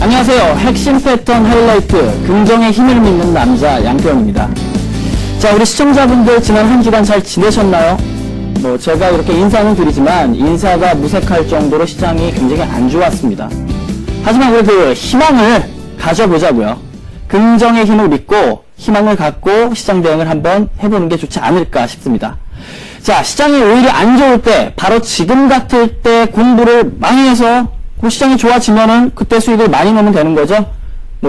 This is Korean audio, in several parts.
안녕하세요. 핵심 패턴 하이라이트, 긍정의 힘을 믿는 남자 양태원입니다. 자, 우리 시청자분들 지난 한 주간 잘 지내셨나요? 제가 이렇게 인사는 드리지만 인사가 무색할 정도로 시장이 굉장히 안 좋았습니다. 하지만 우리 그 희망을 가져보자고요. 긍정의 힘을 믿고 희망을 갖고 시장 대응을 한번 해보는 게 좋지 않을까 싶습니다. 자, 시장이 오히려 안 좋을 때, 바로 지금 같을 때 공부를 많이 해서 시장이 좋아지면은 그때 수익을 많이 내면 되는 거죠.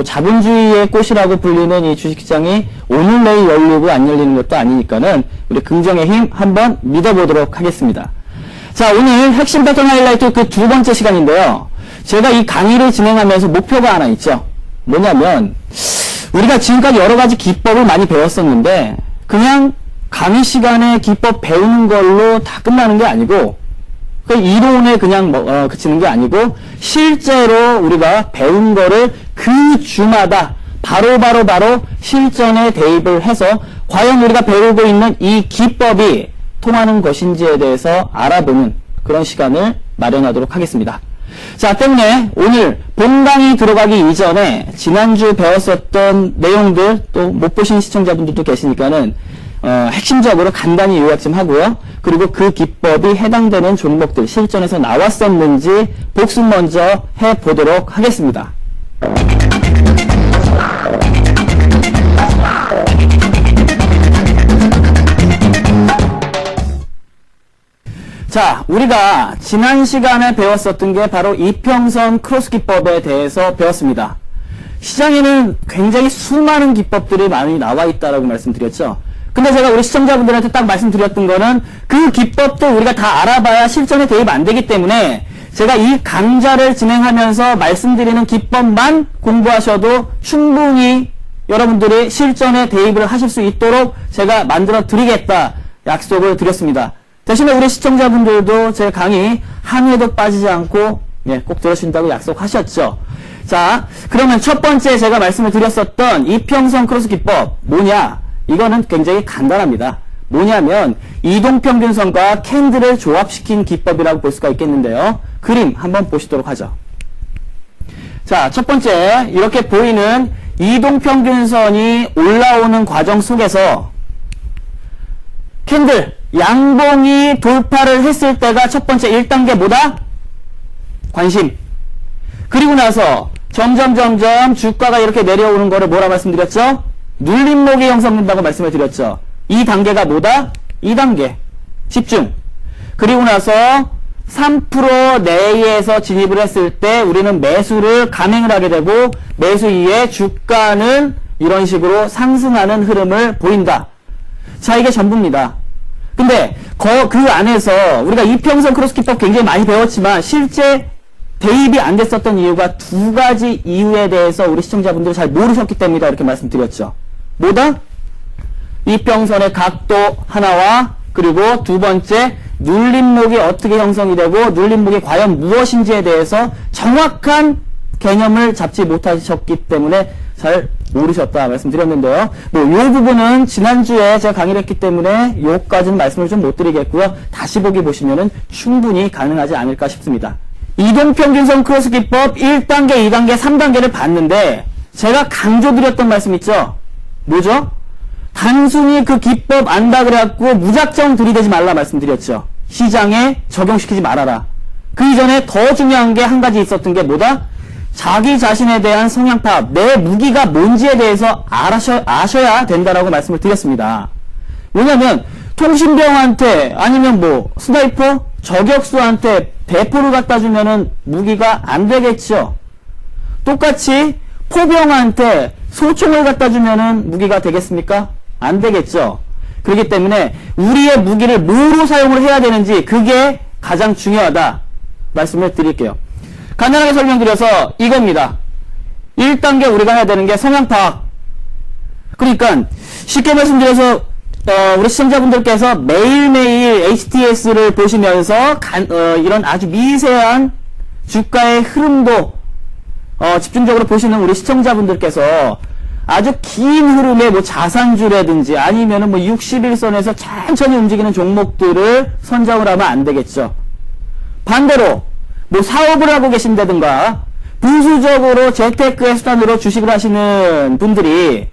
자본주의의 꽃이라고 불리는 이 주식시장이 오늘 내일 열리고 안 열리는 것도 아니니까는 우리 긍정의 힘 한번 믿어보도록 하겠습니다. 자, 오늘 핵심 패턴 하이라이트 그 두 번째 시간인데요. 제가 이 강의를 진행하면서 목표가 하나 있죠. 뭐냐면 우리가 지금까지 여러 가지 기법을 많이 배웠었는데 그냥 강의 시간에 기법 배우는 걸로 다 끝나는 게 아니고 그 이론에 그냥 그치는 게 아니고 실제로 우리가 배운 거를 그 주마다 바로 실전에 대입을 해서 과연 우리가 배우고 있는 이 기법이 통하는 것인지에 대해서 알아보는 그런 시간을 마련하도록 하겠습니다. 자, 때문에 오늘 본 강의 들어가기 이전에 지난주 배웠었던 내용들 또 못 보신 시청자분들도 계시니까는 핵심적으로 간단히 요약 좀 하고요. 그리고 그 기법이 해당되는 종목들 실전에서 나왔었는지 복습 먼저 해보도록 하겠습니다. 자, 우리가 지난 시간에 배웠었던 게 바로 이평선 크로스 기법에 대해서 배웠습니다. 시장에는 굉장히 수많은 기법들이 많이 나와 있다라고 말씀드렸죠. 근데 제가 우리 시청자분들한테 딱 말씀드렸던 거는 그 기법도 우리가 다 알아봐야 실전에 대입 안 되기 때문에 제가 이 강좌를 진행하면서 말씀드리는 기법만 공부하셔도 충분히 여러분들이 실전에 대입을 하실 수 있도록 제가 만들어 드리겠다 약속을 드렸습니다. 대신에 우리 시청자분들도 제 강의 한 회도 빠지지 않고 꼭 들으신다고 약속하셨죠. 자, 그러면 첫 번째 제가 말씀을 드렸었던 이평선 크로스 기법 뭐냐? 이거는 굉장히 간단합니다. 뭐냐면 이동평균선과 캔들을 조합시킨 기법이라고 볼 수가 있겠는데요. 그림 한번 보시도록 하죠. 자, 첫 번째 이렇게 보이는 이동평균선이 올라오는 과정 속에서 캔들 양봉이 돌파를 했을 때가 첫 번째 1단계 뭐다? 관심. 그리고 나서 점점 주가가 이렇게 내려오는 거를 뭐라 말씀드렸죠? 눌림목이 형성된다고 말씀을 드렸죠. 이 단계가 뭐다? 2단계. 집중. 그리고 나서 3% 내에서 진입을 했을 때 우리는 매수를 감행을 하게 되고 매수 이후에 주가는 이런 식으로 상승하는 흐름을 보인다. 자, 이게 전부입니다. 근데 그 안에서 우리가 이평선 크로스 기법 굉장히 많이 배웠지만 실제 대입이 안 됐었던 이유가 두 가지 이유에 대해서 우리 시청자분들이 잘 모르셨기 때문이다 이렇게 말씀드렸죠. 뭐다? 이평선의 각도 하나와 그리고 두 번째 눌림목이 어떻게 형성이 되고 눌림목이 과연 무엇인지에 대해서 정확한 개념을 잡지 못하셨기 때문에 잘 모르셨다 말씀드렸는데요. 요 부분은 지난주에 제가 강의를 했기 때문에 요까지는 말씀을 좀 못 드리겠고요. 다시 보기 보시면은 충분히 가능하지 않을까 싶습니다. 이동평균선 크로스 기법 1단계, 2단계, 3단계를 봤는데 제가 강조드렸던 말씀 있죠? 뭐죠? 단순히 그 기법 안다 그래갖고 무작정 들이대지 말라 말씀드렸죠. 시장에 적용시키지 말아라. 그 이전에 더 중요한 게 한 가지 있었던 게 뭐다? 자기 자신에 대한 성향 파악, 내 무기가 뭔지에 대해서 아셔야 된다라고 말씀을 드렸습니다. 왜냐면 통신병한테 아니면 스나이퍼, 저격수한테 대포를 갖다 주면은 무기가 안 되겠죠. 똑같이 포병한테 소총을 갖다 주면은 무기가 되겠습니까? 안 되겠죠. 그렇기 때문에 우리의 무기를 뭐로 사용을 해야 되는지 그게 가장 중요하다 말씀을 드릴게요. 간단하게 설명드려서 이겁니다. 1단계 우리가 해야 되는 게 성향 파악. 그러니까 쉽게 말씀드려서 우리 시청자분들께서 매일매일 HTS를 보시면서 이런 아주 미세한 주가의 흐름도 집중적으로 보시는 우리 시청자분들께서 아주 긴 흐름의 자산주라든지 아니면은 61선에서 천천히 움직이는 종목들을 선정을 하면 안 되겠죠. 반대로 사업을 하고 계신다든가 부수적으로 재테크의 수단으로 주식을 하시는 분들이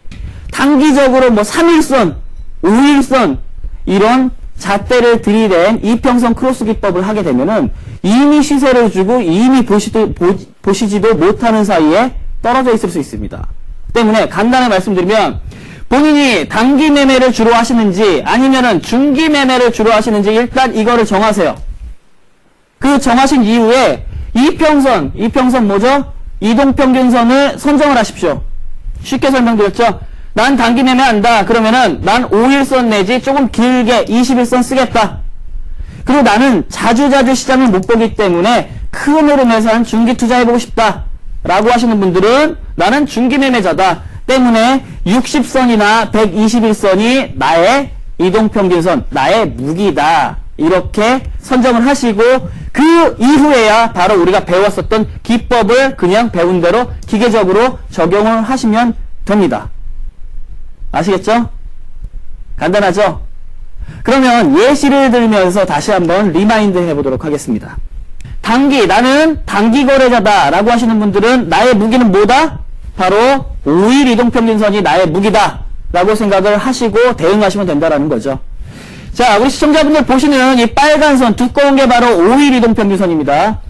단기적으로 뭐 3일선, 5일선 이런 잣대를 들이댄 이평선 크로스 기법을 하게 되면은 이미 시세를 주고 이미 보시지도 못하는 사이에 떨어져 있을 수 있습니다. 때문에 간단히 말씀드리면 본인이 단기 매매를 주로 하시는지 아니면은 중기 매매를 주로 하시는지 일단 이거를 정하세요. 그 정하신 이후에 이평선 뭐죠? 이동평균선을 선정을 하십시오. 쉽게 설명드렸죠? 난 단기 매매한다. 그러면은 난 5일선 내지 조금 길게 20일선 쓰겠다. 그리고 나는 자주자주 시장을 못 보기 때문에 큰 흐름에서는 중기 투자해보고 싶다. 라고 하시는 분들은 나는 중기 매매자다. 때문에 60선이나 121선이 나의 이동평균선, 나의 무기다. 이렇게 선정을 하시고 그 이후에야 바로 우리가 배웠었던 기법을 그냥 배운 대로 기계적으로 적용을 하시면 됩니다. 아시겠죠? 간단하죠? 그러면 예시를 들면서 다시 한번 리마인드 해보도록 하겠습니다. 나는 단기 거래자다 라고 하시는 분들은 나의 무기는 뭐다? 바로 5일 이동평균선이 나의 무기다 라고 생각을 하시고 대응하시면 된다라는 거죠. 자, 우리 시청자분들 보시는 이 빨간 선 두꺼운 게 바로 5일 이동평균선입니다.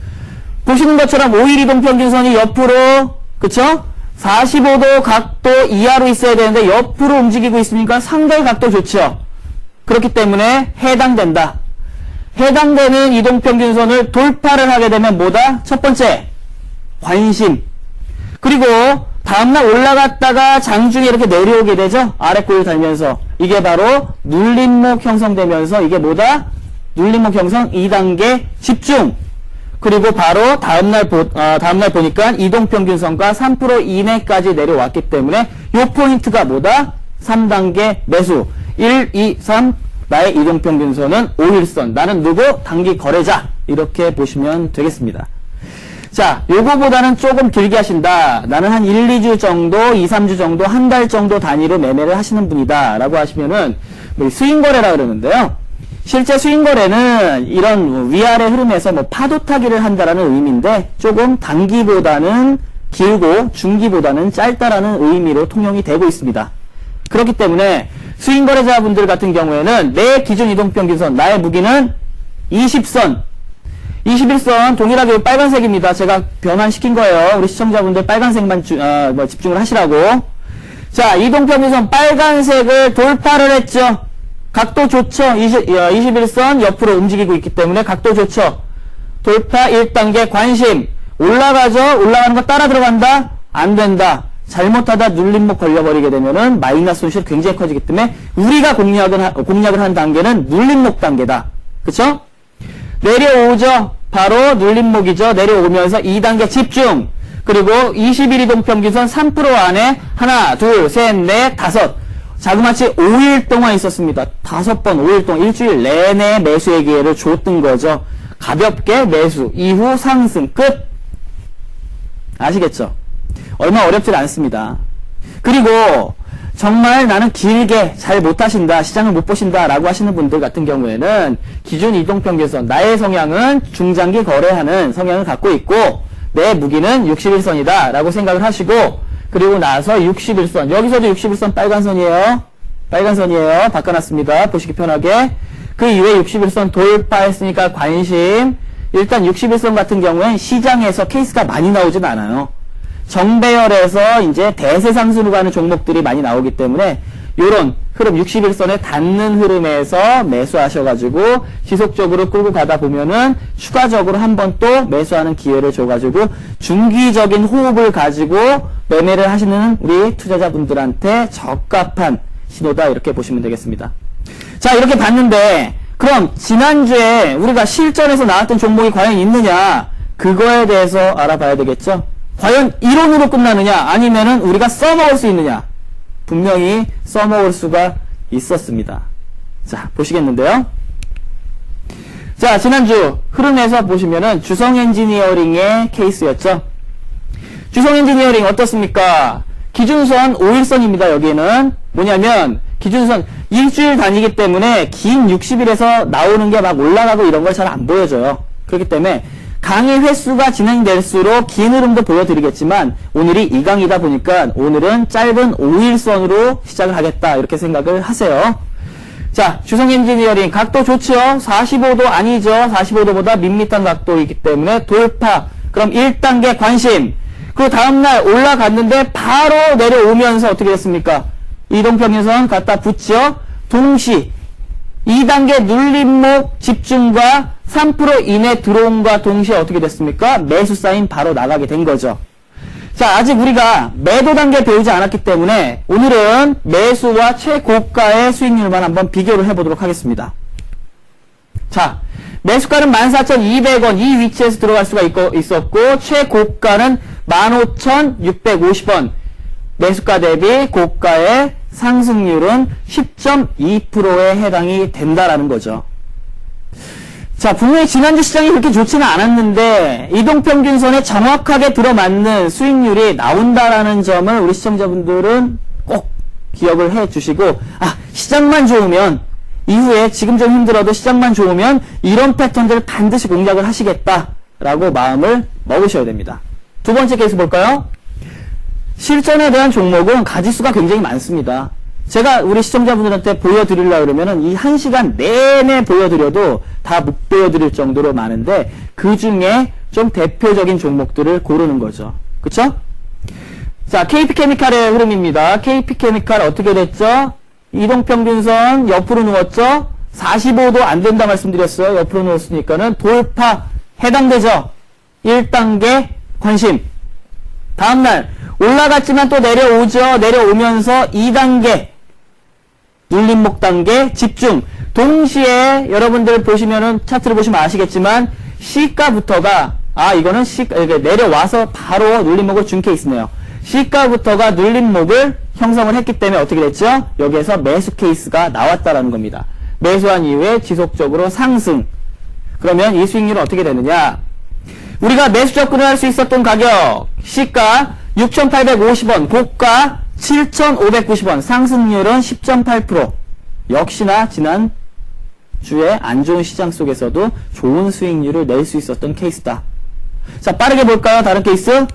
보시는 것처럼 5일 이동평균선이 옆으로 그쵸? 45도 각도 이하로 있어야 되는데 옆으로 움직이고 있으니까 상당히 각도 좋죠. 그렇기 때문에 해당된다. 해당되는 이동평균선을 돌파를 하게 되면 뭐다? 첫 번째, 관심. 그리고 다음날 올라갔다가 장중에 이렇게 내려오게 되죠? 아래 꼬리를 달면서. 이게 바로 눌림목 형성되면서 이게 뭐다? 눌림목 형성 2단계 집중. 그리고 바로 다음날 보니까 이동평균선과 3% 이내까지 내려왔기 때문에 요 포인트가 뭐다? 3단계 매수. 1, 2, 3 나의 이동평균선은 5일선. 나는 누구? 단기 거래자. 이렇게 보시면 되겠습니다. 자, 요거보다는 조금 길게 하신다. 나는 한 1, 2주 정도, 2, 3주 정도, 한 달 정도 단위로 매매를 하시는 분이다. 라고 하시면은 스윙거래라 그러는데요. 실제 스윙거래는 이런 위아래 흐름에서 뭐 파도 타기를 한다라는 의미인데 조금 단기보다는 길고 중기보다는 짧다라는 의미로 통용이 되고 있습니다. 그렇기 때문에 스윙거래자분들 같은 경우에는 내 기준 이동평균선, 나의 무기는 20선, 21선 동일하게 빨간색입니다. 제가 변환시킨 거예요. 우리 시청자분들 빨간색만 집중을 하시라고. 자, 이동평균선 빨간색을 돌파를 했죠. 각도 좋죠. 21선 옆으로 움직이고 있기 때문에 각도 좋죠. 돌파 1단계 관심. 올라가죠. 올라가는 거 따라 들어간다. 안 된다. 잘못하다 눌림목 걸려버리게 되면은 마이너스 손실이 굉장히 커지기 때문에 우리가 공략을 한 단계는 눌림목 단계다. 그쵸? 내려오죠. 바로 눌림목이죠. 내려오면서 2단계 집중. 그리고 21 이동평균선 3% 안에 하나, 둘, 셋, 넷, 다섯. 자그마치 5일 동안 있었습니다. 5번 5일 동안 일주일 내내 매수의 기회를 줬던 거죠. 가볍게 매수. 이후 상승. 끝. 아시겠죠? 얼마 어렵지 않습니다. 그리고 정말 나는 길게 잘 못하신다, 시장을 못 보신다 라고 하시는 분들 같은 경우에는 기준 이동평균선, 나의 성향은 중장기 거래하는 성향을 갖고 있고 내 무기는 61선이다 라고 생각을 하시고 그리고 나서 61선, 여기서도 61선 빨간선이에요. 빨간선이에요. 바꿔놨습니다. 보시기 편하게. 그 이후에 61선 돌파했으니까 관심. 일단 61선 같은 경우엔 시장에서 케이스가 많이 나오진 않아요. 정배열에서 이제 대세상승으로 가는 종목들이 많이 나오기 때문에 요런 흐름 61선에 닿는 흐름에서 매수하셔가지고 지속적으로 끌고 가다 보면은 추가적으로 한 번 또 매수하는 기회를 줘가지고 중기적인 호흡을 가지고 매매를 하시는 우리 투자자분들한테 적합한 신호다 이렇게 보시면 되겠습니다. 자, 이렇게 봤는데 그럼 지난주에 우리가 실전에서 나왔던 종목이 과연 있느냐 그거에 대해서 알아봐야 되겠죠. 과연 이론으로 끝나느냐 아니면은 우리가 써먹을 수 있느냐. 분명히 써먹을 수가 있었습니다. 자, 보시겠는데요. 자, 지난주 흐름에서 보시면은 주성엔지니어링의 케이스였죠. 주성엔지니어링 어떻습니까? 기준선 5일선입니다. 여기에는 뭐냐면 기준선 일주일 단위이기 때문에 긴 60일에서 나오는 게 막 올라가고 이런 걸 잘 안 보여줘요. 그렇기 때문에 강의 횟수가 진행될수록 긴 흐름도 보여드리겠지만 오늘이 2강이다 보니까 오늘은 짧은 5일선으로 시작을 하겠다 이렇게 생각을 하세요. 자, 주성 엔지니어링 각도 좋죠? 45도 아니죠? 45도보다 밋밋한 각도이기 때문에 돌파. 그럼 1단계 관심. 그리고 다음날 올라갔는데 바로 내려오면서 어떻게 됐습니까? 이동평균선 갖다 붙죠? 동시 2단계 눌림목 집중과 3% 이내 들어옴과 동시에 어떻게 됐습니까? 매수 사인 바로 나가게 된 거죠. 자, 아직 우리가 매도 단계 배우지 않았기 때문에 오늘은 매수와 최고가의 수익률만 한번 비교를 해보도록 하겠습니다. 자, 매수가는 14,200원 이 위치에서 들어갈 수가 있었고 최고가는 15,650원 매수가 대비 고가의 상승률은 10.2%에 해당이 된다라는 거죠. 자, 분명히 지난주 시장이 그렇게 좋지는 않았는데 이동평균선에 정확하게 들어맞는 수익률이 나온다라는 점을 우리 시청자분들은 꼭 기억을 해 주시고, 아, 시장만 좋으면 이후에 지금 좀 힘들어도 시장만 좋으면 이런 패턴들을 반드시 공략을 하시겠다라고 마음을 먹으셔야 됩니다. 두 번째 케이스 볼까요? 실전에 대한 종목은 가지수가 굉장히 많습니다. 제가 우리 시청자분들한테 보여드리려고 그러면은 이 1시간 내내 보여드려도 다 못 보여드릴 정도로 많은데 그 중에 좀 대표적인 종목들을 고르는 거죠. 그쵸? 자, KP케미칼의 흐름입니다. KP케미칼 어떻게 됐죠? 이동평균선 옆으로 누웠죠? 45도 안 된다 말씀드렸어요. 옆으로 누웠으니까는 돌파 해당되죠? 1단계 관심. 다음날 올라갔지만 또 내려오죠. 내려오면서 2단계 눌림목 단계 집중. 동시에 여러분들 보시면은 차트를 보시면 아시겠지만 시가부터가 이거는 내려와서 바로 눌림목을 준 케이스네요. 시가부터가 눌림목을 형성을 했기 때문에 어떻게 됐죠? 여기에서 매수 케이스가 나왔다라는 겁니다. 매수한 이후에 지속적으로 상승. 그러면 이 수익률은 어떻게 되느냐? 우리가 매수 접근을 할 수 있었던 가격 시가 6,850원, 고가 7,590원, 상승률은 10.8%. 역시나 지난 주에 안 좋은 시장 속에서도 좋은 수익률을 낼 수 있었던 케이스다. 자, 빠르게 볼까요? 다른 케이스?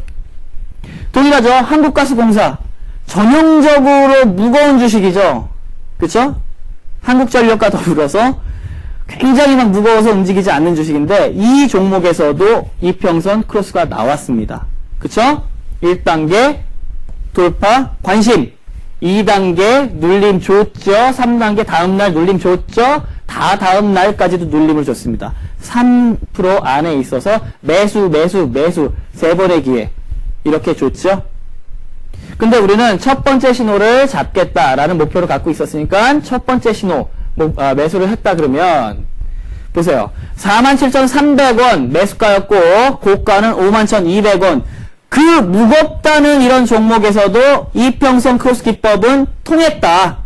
동일하죠? 한국가스공사. 전형적으로 무거운 주식이죠. 그쵸? 한국전력과 더불어서 굉장히 막 무거워서 움직이지 않는 주식인데 이 종목에서도 이평선 크로스가 나왔습니다. 그쵸? 1단계 돌파 관심, 2단계 눌림 줬죠. 3단계 다음날 눌림 줬죠. 다 다음날까지도 눌림을 줬습니다. 3% 안에 있어서 매수 세 번의 기회 이렇게 줬죠. 근데 우리는 첫 번째 신호를 잡겠다라는 목표를 갖고 있었으니까 첫 번째 신호 매수를 했다 그러면 보세요. 47,300원 매수가였고 고가는 51,200원. 그 무겁다는 이런 종목에서도 이평선 크로스 기법은 통했다.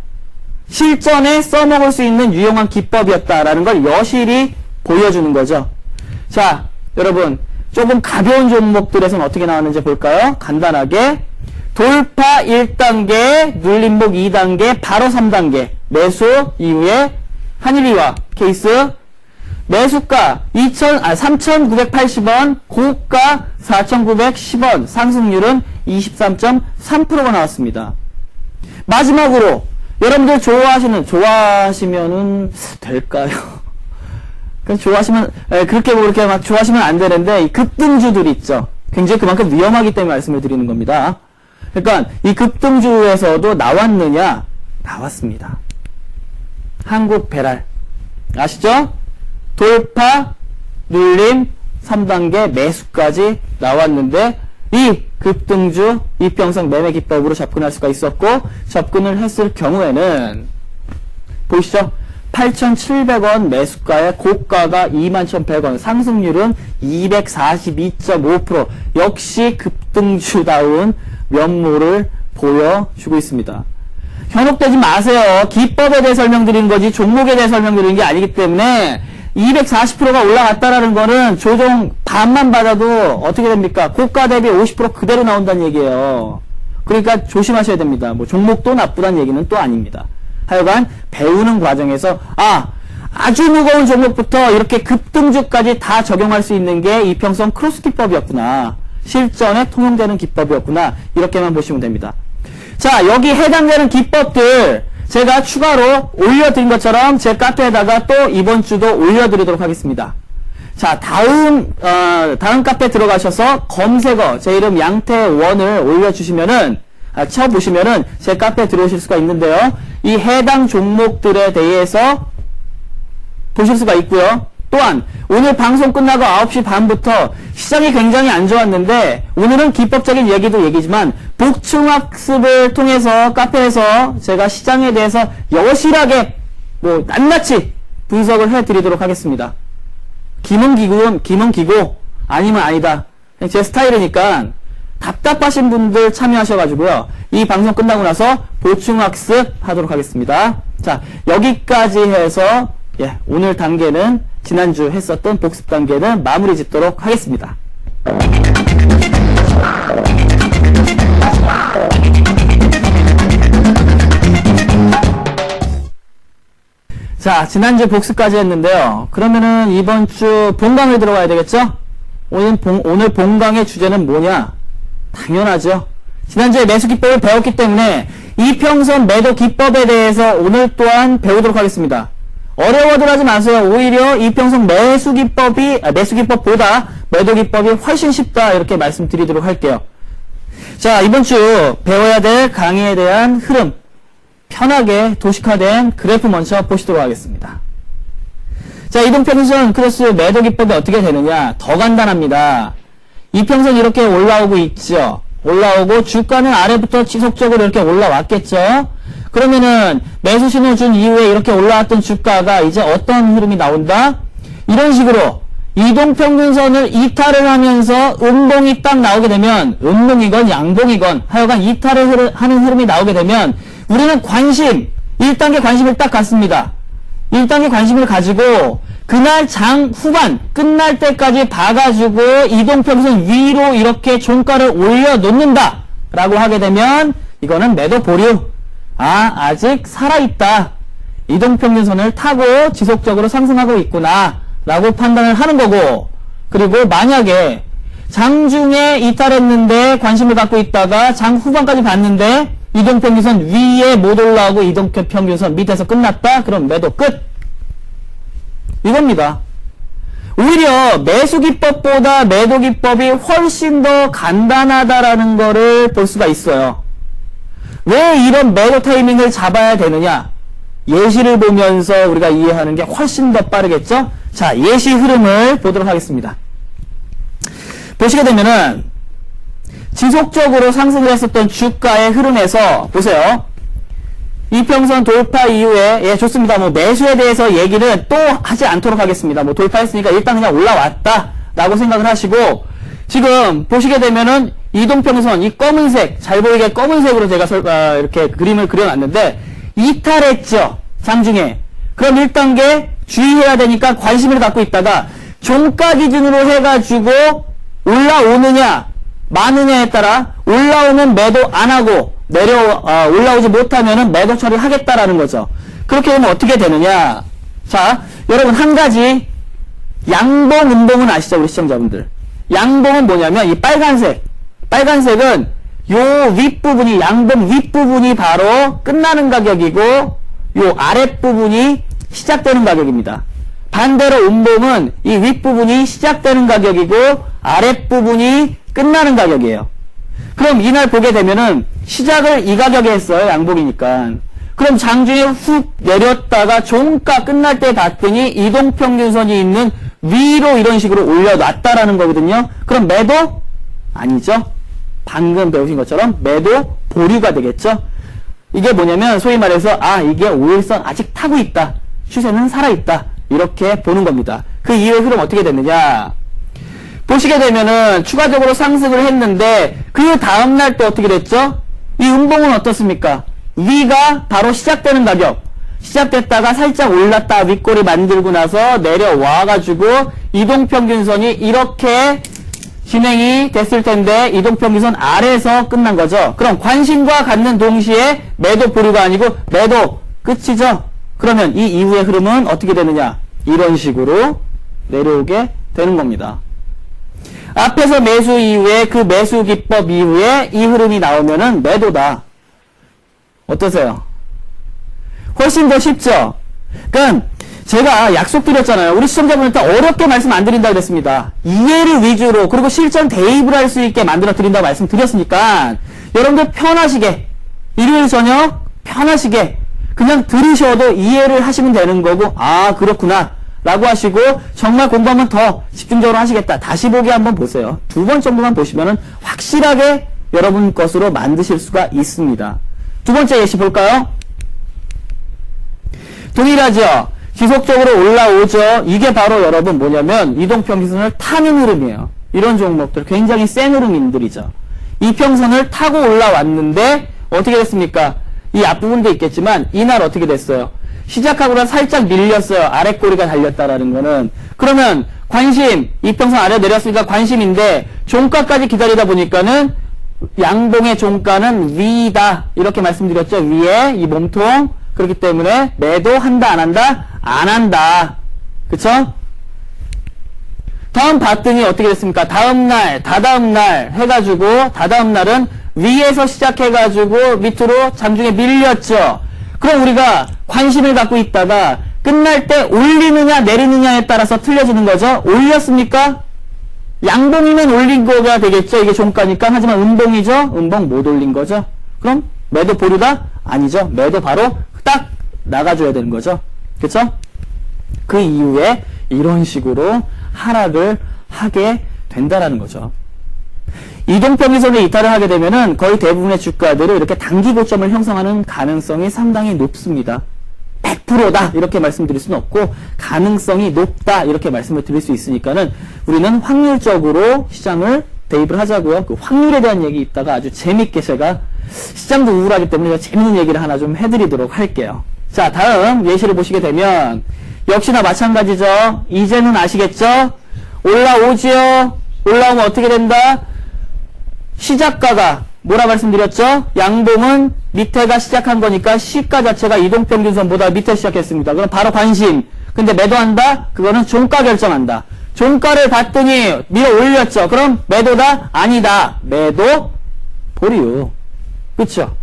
실전에 써먹을 수 있는 유용한 기법이었다라는 걸 여실히 보여주는 거죠. 자, 여러분 조금 가벼운 종목들에서는 어떻게 나왔는지 볼까요? 간단하게 돌파 1단계, 눌림목 2단계, 바로 3단계 매수 이후에 한일이와 케이스 매수가 3,980원, 고가 4,910원, 상승률은 23.3%가 나왔습니다. 마지막으로 여러분들 좋아하시면은 될까요? 좋아하시면 그렇게 막 좋아하시면 안 되는데 이 급등주들 있죠. 굉장히 그만큼 위험하기 때문에 말씀을 드리는 겁니다. 그러니까 이 급등주에서도 나왔느냐? 나왔습니다. 한국배랄 아시죠? 돌파, 눌림, 3단계 매수까지 나왔는데 이 급등주 이평선 매매 기법으로 접근할 수가 있었고 접근을 했을 경우에는 보시죠. 8,700원 매수가에 고가가 21,100원 상승률은 242.5% 역시 급등주다운 면모를 보여주고 있습니다. 현혹되지 마세요. 기법에 대해 설명드리는 거지 종목에 대해 설명드리는 게 아니기 때문에 240%가 올라갔다라는 거는 조정 반만 받아도 어떻게 됩니까? 고가 대비 50% 그대로 나온다는 얘기예요. 그러니까 조심하셔야 됩니다. 뭐 종목도 나쁘다는 얘기는 또 아닙니다. 하여간 배우는 과정에서 아주 무거운 종목부터 이렇게 급등주까지 다 적용할 수 있는 게 이평선 크로스 기법이었구나. 실전에 통용되는 기법이었구나. 이렇게만 보시면 됩니다. 자, 여기 해당되는 기법들 제가 추가로 올려드린 것처럼 제 카페에다가 또 이번 주도 올려드리도록 하겠습니다. 자, 다음 카페 들어가셔서 검색어, 제 이름 양태원을 올려주시면은, 쳐보시면은 제 카페에 들어오실 수가 있는데요. 이 해당 종목들에 대해서 보실 수가 있고요. 또한 오늘 방송 끝나고 9시 반부터 시장이 굉장히 안 좋았는데 오늘은 기법적인 얘기도 얘기지만 복층학습을 통해서 카페에서 제가 시장에 대해서 여실하게 낱낱이 분석을 해드리도록 하겠습니다. 기문기고 아니면 아니다. 제 스타일이니까 답답하신 분들 참여하셔가지고요. 이 방송 끝나고 나서 보충학습 하도록 하겠습니다. 자, 여기까지 해서 오늘 단계는 지난주 했었던 복습 단계는 마무리 짓도록 하겠습니다. 자, 지난주 복습까지 했는데요. 그러면은 이번 주 본강에 들어가야 되겠죠? 오늘 본강의 주제는 뭐냐? 당연하죠. 지난주에 매수 기법을 배웠기 때문에 이평선 매도 기법에 대해서 오늘 또한 배우도록 하겠습니다. 어려워들 하지 마세요. 오히려 이평선 매수 기법보다 매도 기법이 훨씬 쉽다. 이렇게 말씀드리도록 할게요. 자, 이번 주 배워야 될 강의에 대한 흐름, 편하게 도식화된 그래프 먼저 보시도록 하겠습니다. 자, 이동평균선 크로스 매도 기법이 어떻게 되느냐? 더 간단합니다. 이평선 이렇게 올라오고 있죠. 올라오고 주가는 아래부터 지속적으로 이렇게 올라왔겠죠. 그러면은 매수 신호 준 이후에 이렇게 올라왔던 주가가 이제 어떤 흐름이 나온다? 이런 식으로 이동평균선을 이탈을 하면서 음봉이 딱 나오게 되면, 음봉이건 양봉이건 하여간 이탈을 하는 흐름이 나오게 되면 우리는 1단계 관심을 딱 갖습니다. 1단계 관심을 가지고 그날 장 후반 끝날 때까지 봐가지고 이동평균선 위로 이렇게 종가를 올려놓는다 라고 하게 되면 이거는 매도 보류. 아직 살아있다. 이동평균선을 타고 지속적으로 상승하고 있구나 라고 판단을 하는 거고, 그리고 만약에 장중에 이탈했는데 관심을 갖고 있다가 장 후반까지 봤는데 이동평균선 위에 못 올라오고 이동평균선 밑에서 끝났다? 그럼 매도 끝. 이겁니다. 오히려 매수 기법보다 매도 기법이 훨씬 더 간단하다라는 거를 볼 수가 있어요. 왜 이런 매도 타이밍을 잡아야 되느냐? 예시를 보면서 우리가 이해하는 게 훨씬 더 빠르겠죠? 자, 예시 흐름을 보도록 하겠습니다. 보시게 되면은 지속적으로 상승을 했었던 주가의 흐름에서 보세요. 이평선 돌파 이후에 좋습니다. 매수에 대해서 얘기는 또 하지 않도록 하겠습니다. 돌파했으니까 일단 그냥 올라왔다 라고 생각을 하시고, 지금 보시게 되면은 이동평선, 이 검은색, 잘 보이게 검은색으로 제가 이렇게 그림을 그려놨는데 이탈했죠, 장중에. 그럼 1단계 주의해야 되니까 관심을 갖고 있다가 종가 기준으로 해가지고 올라오느냐 마느냐에 따라 올라오면 매도 안하고 올라오지 못하면은 매도 처리하겠다라는 거죠. 그렇게 되면 어떻게 되느냐? 자, 여러분 한 가지 양봉, 음봉은 아시죠, 우리 시청자분들? 양봉은 뭐냐면 이 빨간색은 요 윗부분이, 양봉 윗부분이 바로 끝나는 가격이고 요 아랫부분이 시작되는 가격입니다. 반대로 음봉은 이 윗부분이 시작되는 가격이고 아랫부분이 끝나는 가격이에요. 그럼 이날 보게 되면은 시작을 이 가격에 했어요, 양봉이니까. 그럼 장중에 훅 내렸다가 종가 끝날 때 봤더니 이동평균선이 있는 위로 이런 식으로 올려놨다라는 거거든요. 그럼 매도? 아니죠. 방금 배우신 것처럼 매도 보류가 되겠죠. 이게 뭐냐면 소위 말해서 이게 5일선 아직 타고 있다. 추세는 살아있다. 이렇게 보는 겁니다. 그 이후의 흐름 어떻게 됐느냐? 보시게 되면은 추가적으로 상승을 했는데 그 다음날 또 어떻게 됐죠? 이 음봉은 어떻습니까? 위가 바로 시작되는 가격. 시작됐다가 살짝 올랐다 윗꼬리 만들고 나서 내려와가지고 이동평균선이 이렇게 진행이 됐을 텐데 이동평균선 아래에서 끝난 거죠. 그럼 관심과 갖는 동시에 매도 보류가 아니고 매도 끝이죠. 그러면 이 이후의 흐름은 어떻게 되느냐? 이런 식으로 내려오게 되는 겁니다. 앞에서 매수 이후에 그 매수 기법 이후에 이 흐름이 나오면은 매도다. 어떠세요? 훨씬 더 쉽죠? 그러니까 제가 약속드렸잖아요. 우리 시청자분한테 어렵게 말씀 안 드린다고 그랬습니다. 이해를 위주로 그리고 실전 대입을 할 수 있게 만들어 드린다고 말씀드렸으니까 여러분들 편하시게 일요일 저녁 편하시게 그냥 들으셔도 이해를 하시면 되는 거고 아 그렇구나 라고 하시고 정말 공부 한번 더 집중적으로 하시겠다. 다시 보기 한번 보세요. 2번 정도만 보시면은 확실하게 여러분 것으로 만드실 수가 있습니다. 두 번째 예시 볼까요? 동일하죠? 지속적으로 올라오죠? 이게 바로 여러분 뭐냐면 이동평균선을 타는 흐름이에요. 이런 종목들 굉장히 센 흐름인들이죠. 이평선을 타고 올라왔는데 어떻게 됐습니까? 이 앞부분도 있겠지만 이날 어떻게 됐어요? 시작하고는 살짝 밀렸어요. 아랫꼬리가 달렸다라는 거는. 그러면 관심, 이평선 아래 내렸으니까 관심인데 종가까지 기다리다 보니까는 양봉의 종가는 위다. 이렇게 말씀드렸죠. 위에 이 몸통. 그렇기 때문에 매도 한다 안 한다? 안 한다. 그쵸? 다음 봤더니 어떻게 됐습니까? 다음날, 다다음날 해가지고 다다음날은 위에서 시작해가지고 밑으로 장중에 밀렸죠. 그럼 우리가 관심을 갖고 있다가 끝날 때 올리느냐 내리느냐에 따라서 틀려지는 거죠. 올렸습니까? 양봉이면 올린 거가 되겠죠. 이게 종가니까. 하지만 음봉이죠. 음봉 못 올린 거죠. 그럼 매도 보류다? 아니죠. 매도 바로 딱 나가줘야 되는 거죠. 그쵸? 그 이후에 이런 식으로 하락을 하게 된다라는 거죠. 이동평균선을 이탈을 하게 되면은 거의 대부분의 주가들을 이렇게 단기 고점을 형성하는 가능성이 상당히 높습니다. 100%다 이렇게 말씀드릴 수는 없고 가능성이 높다 이렇게 말씀을 드릴 수 있으니까는 우리는 확률적으로 시장을 대입을 하자고요. 그 확률에 대한 얘기 있다가 아주 재밌게 제가 시장도 우울하기 때문에 재밌는 얘기를 하나 좀 해드리도록 할게요. 자, 다음 예시를 보시게 되면 역시나 마찬가지죠. 이제는 아시겠죠? 올라오지요. 올라오면 어떻게 된다? 시작가가 뭐라 말씀드렸죠? 양봉은 밑에가 시작한 거니까 시가 자체가 이동평균선보다 밑에 시작했습니다. 그럼 바로 관심. 근데 매도한다? 그거는 종가 결정한다. 종가를 봤더니 밀어 올렸죠. 그럼 매도다? 아니다. 매도 보류. 그쵸?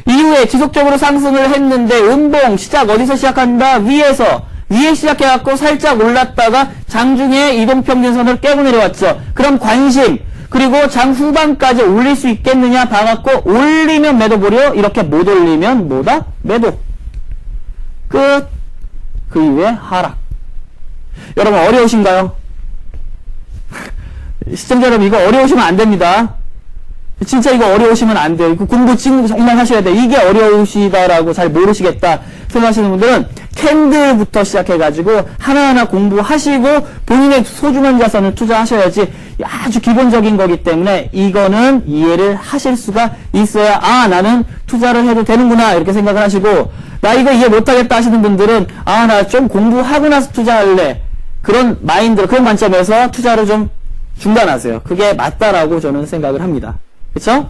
이후에 지속적으로 상승을 했는데 음봉 시작 어디서 시작한다? 위에 시작해갖고 살짝 올랐다가 장중에 이동평균선을 깨고 내려왔죠. 그럼 관심 그리고 장 후반까지 올릴 수 있겠느냐 봐갖고 올리면 매도 보려 이렇게 못 올리면 뭐다? 매도 끝. 그 이후에 하락. 여러분 어려우신가요? 시청자 여러분 이거 어려우시면 안 됩니다. 진짜 이거 어려우시면 안 돼요. 공부 정말 하셔야 돼. 이게 어려우시다라고 잘 모르시겠다 생각하시는 분들은 캔들부터 시작해가지고 하나하나 공부하시고 본인의 소중한 자산을 투자하셔야지 아주 기본적인 거기 때문에 이거는 이해를 하실 수가 있어야 아 나는 투자를 해도 되는구나 이렇게 생각을 하시고 나 이거 이해 못하겠다 하시는 분들은 아 나 좀 공부하고 나서 투자할래 그런 마인드 그런 관점에서 투자를 좀 중단하세요. 그게 맞다라고 저는 생각을 합니다. 그쵸?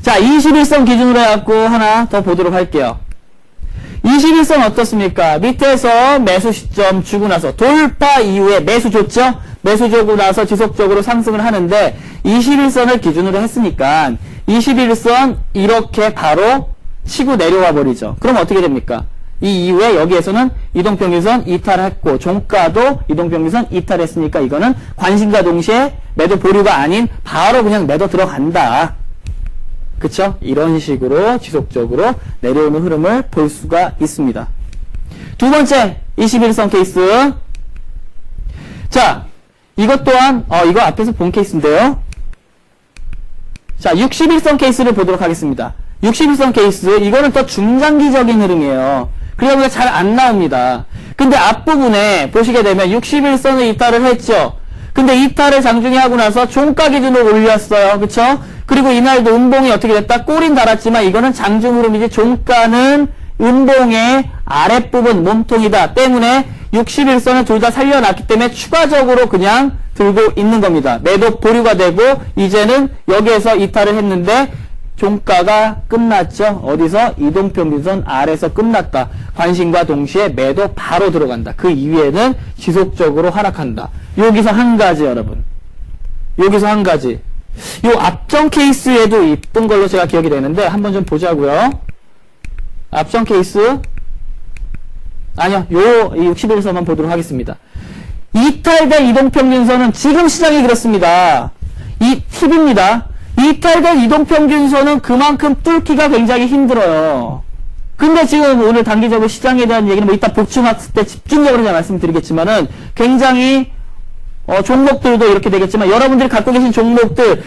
자, 21선 기준으로 해갖고 하나 더 보도록 할게요. 21선 어떻습니까? 밑에서 매수 시점 주고 나서 돌파 이후에 매수 줬죠? 매수 주고 나서 지속적으로 상승을 하는데 21선을 기준으로 했으니까 21선 이렇게 바로 치고 내려와 버리죠. 그럼 어떻게 됩니까? 이 이후에 여기에서는 이동평균선 이탈했고 종가도 이동평균선 이탈했으니까 이거는 관심과 동시에 매도 보류가 아닌 바로 그냥 매도 들어간다. 그쵸? 이런 식으로 지속적으로 내려오는 흐름을 볼 수가 있습니다. 두 번째 21선 케이스. 자, 이것 또한 이거 앞에서 본 케이스인데요. 자, 61선 케이스를 보도록 하겠습니다. 61선 케이스 이거는 또 중장기적인 흐름이에요. 그러다 잘 안 나옵니다. 근데 앞부분에 보시게 되면 61선을 이탈을 했죠. 근데 이탈을 장중에 하고 나서 종가 기준으로 올렸어요. 그쵸? 그리고 이날도 음봉이 어떻게 됐다? 꼬린 달았지만 이거는 장중 흐름이지 종가는 음봉의 아랫부분 몸통이다. 때문에 61선을 둘 다 살려놨기 때문에 추가적으로 그냥 들고 있는 겁니다. 매도 보류가 되고 이제는 여기에서 이탈을 했는데 종가가 끝났죠. 어디서? 이동평균선 아래서 끝났다. 관심과 동시에 매도 바로 들어간다. 그 이후에는 지속적으로 하락한다. 여기서 한 가지 여러분. 여기서 한 가지. 요 앞전 케이스에도 있던 걸로 제가 기억이 되는데 한번 좀 보자고요. 앞전 케이스 아니요. 요 61선만 보도록 하겠습니다. 이탈된 이동평균선은 지금 시장이 그렇습니다. 이 팁입니다. 이탈된 이동평균선은 그만큼 뚫기가 굉장히 힘들어요. 근데 지금 오늘 단기적으로 시장에 대한 얘기는 뭐 이따 복중학습 때 집중적으로 제가 말씀드리겠지만은 굉장히 종목들도 이렇게 되겠지만 여러분들이 갖고 계신 종목들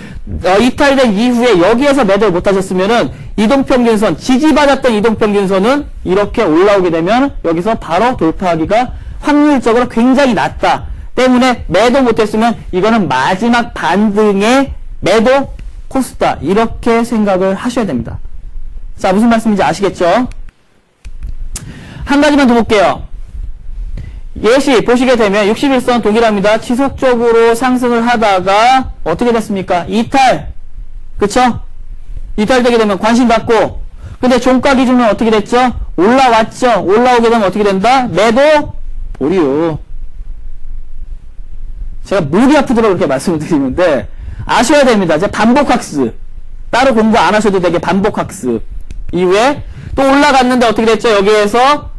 이탈된 이후에 여기에서 매도를 못하셨으면은 이동평균선 지지받았던 이동평균선은 이렇게 올라오게 되면 여기서 바로 돌파하기가 확률적으로 굉장히 낮다 때문에 매도 못했으면 이거는 마지막 반등의 매도 코스다 이렇게 생각을 하셔야 됩니다. 자, 무슨 말씀인지 아시겠죠? 한 가지만 더 볼게요. 예시 보시게 되면 61선 동일합니다. 지속적으로 상승을 하다가 어떻게 됐습니까? 이탈. 그쵸? 이탈되게 되면 관심 갖고 근데 종가 기준은 어떻게 됐죠? 올라왔죠? 올라오게 되면 어떻게 된다? 매도 보류. 제가 목이 아프도록 그렇게 말씀을 드리는데 아셔야 됩니다. 이제 반복학습. 따로 공부 안 하셔도 되게 반복학습. 이후에 또 올라갔는데 어떻게 됐죠? 여기에서